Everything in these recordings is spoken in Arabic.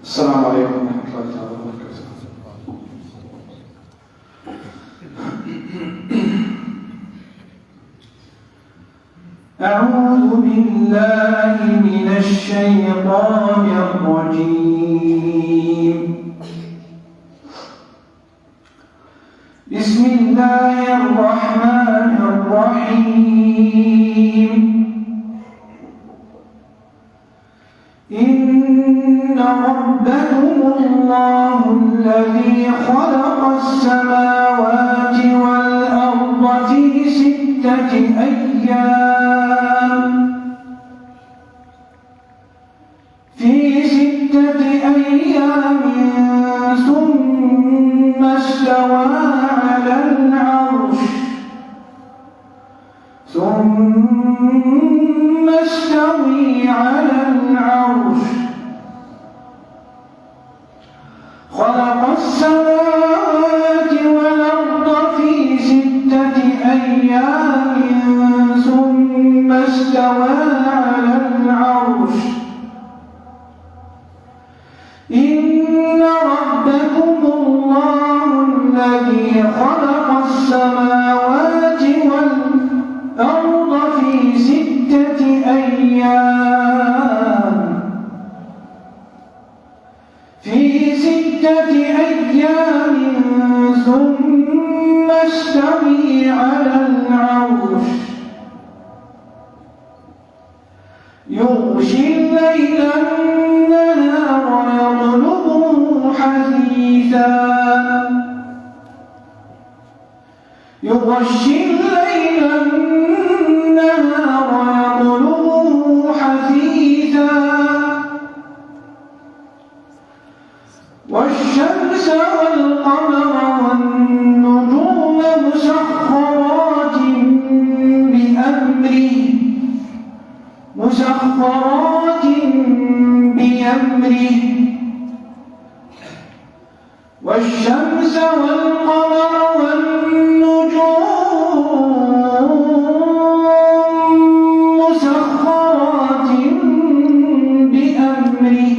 السلام عليكم ورحمة الله تعالى وبركاته. أعوذ بالله من الشيطان الرجيم. بسم الله الرحمن الرحيم. إن ربكم الله الذي خلق السماوات والأرض في 6 أيام ثم استوى على العرش خلق السماوات والأرض في 6 أيام ثم استوى على العرش. إن ربكم الله الذي خلق السماوات والأرض في 6 أيام ثم استوى على العرش يغشي الليل النهار يطلبه حثيثا والشمس والقمر والنجوم مسخرات بأمره والشمس والقمر والنجوم مسخرات بأمره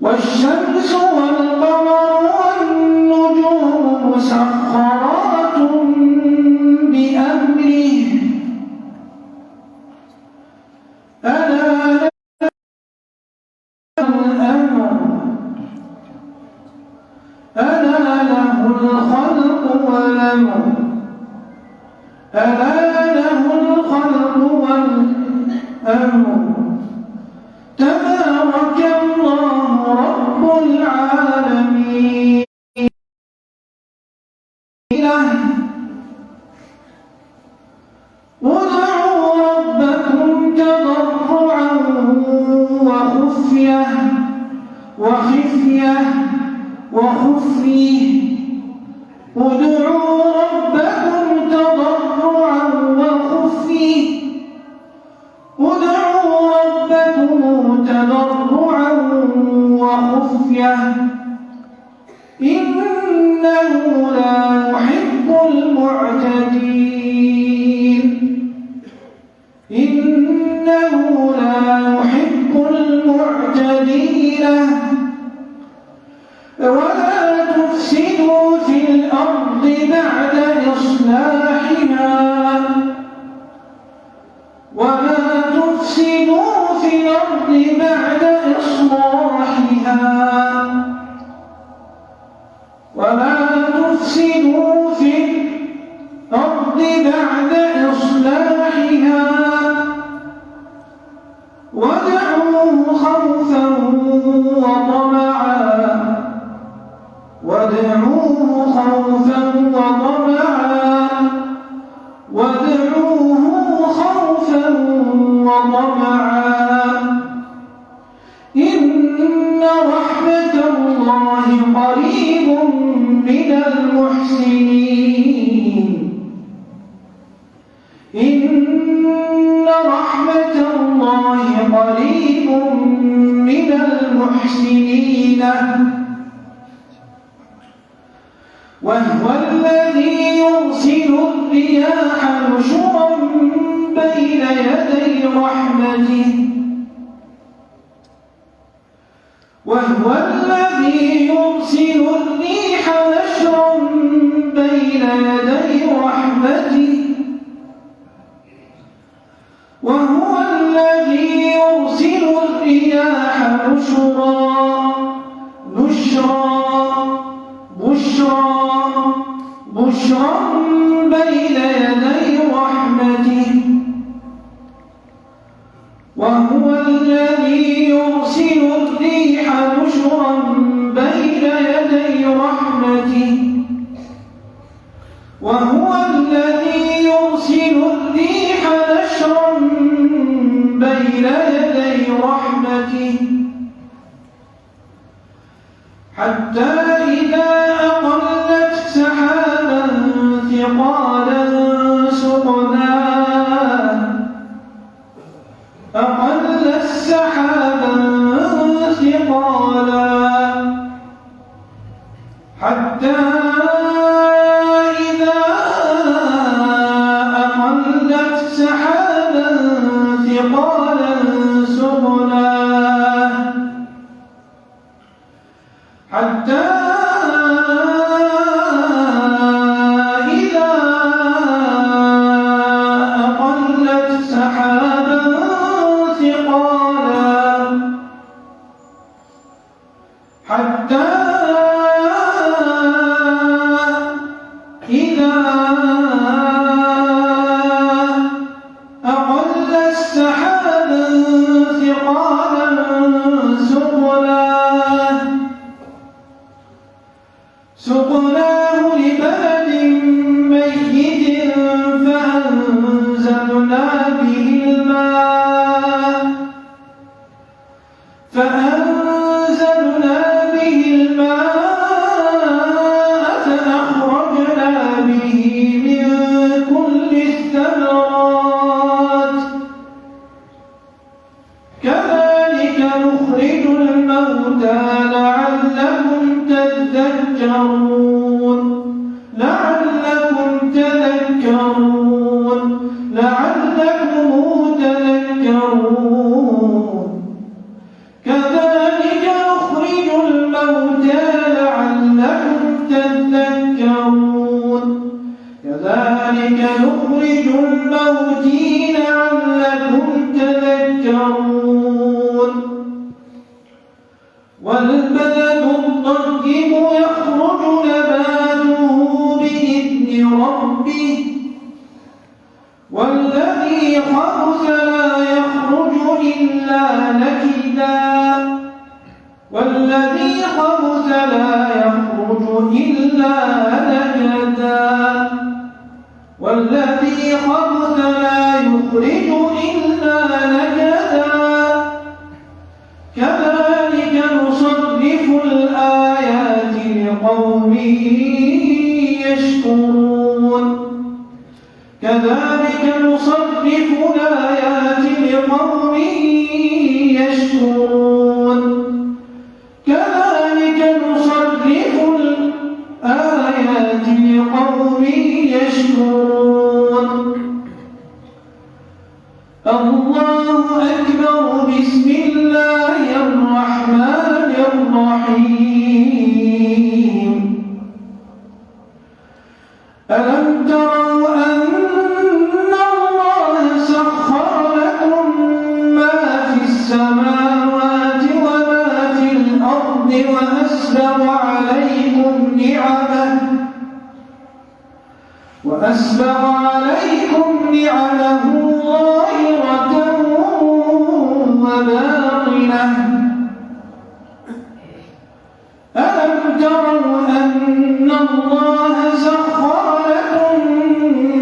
والشمس والقمر والنجوم مسخرات بأمره ألا له الخلق والأمر تبارك الله رب العالمين. ادعوا ربكم تضرعا وخفية ادعوا ربكم تضرعا وخفية إنه لا يحب المعتدين. ولا تفسدوا في الأرض بعد إصلاحها وادعوه خوفا وطمعا إن رحمة الله قريب من المحسنين. وهو الذي يرسل الرياح نشرا بين يدي رحمته وهو الذي يرسل الريح نشرا بين يدي رحمته وهو الذي يرسل الرياح بشرا بين يدي رحمته وهو الذي يرسل الريح بشرا بين يدي رحمته وهو الذي يرسل الريح نشرا بين يدي رحمته حتى إذا أقلت سحابا ثقالا سقناه حتى إذا أقلت سحابا ثقالا سقناه حتى إذا أقلت سحابا ثقالا حتى إذا أقل السحاب ثقالا سقناه لبلد ميت فأنزلنا به الماء فأخرجنا به من كل الثمرات كذلك نخرج الموتى لعلكم تذكرون كذلك نخرج الموتى لعلكم تذكرون كذلك نخرج الموتى لعلكم تذكرون والبلد الطيب يخرج نباته بإذن ربه والذي خبث لا يخرج إلا نكدا كذلك نصرف الآيات لقوم يشكرون كذلك نصرف الآيات لقوم يشكرون كذلك نصرف الآيات لقوم يشكرون الله أكبر بسم الله الرحمن الرحيم ألم تروا أن الله سخر لكم ما في السماوات وما في الأرض وأسبغ عليكم نعمه ظاهرة وباطنة ألم تروا أن الله سخر لكم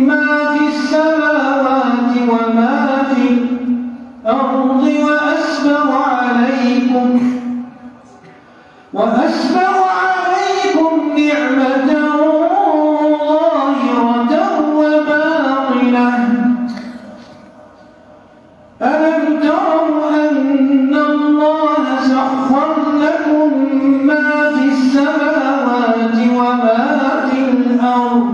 ما في السماوات وما في الأرض وأسبغ عليكم نعمة ظاهرة وباطنة ألم تروا أن الله سخر لكم ما في السماوات وما في الأرض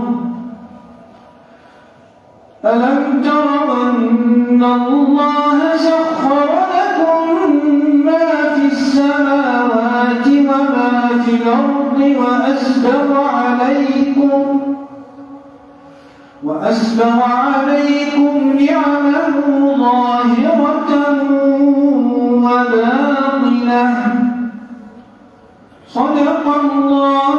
ألم تروا أن الله سخر لكم ما في السماوات وأسبغ عليكم نعمه ظاهرة وباطنة. صدق الله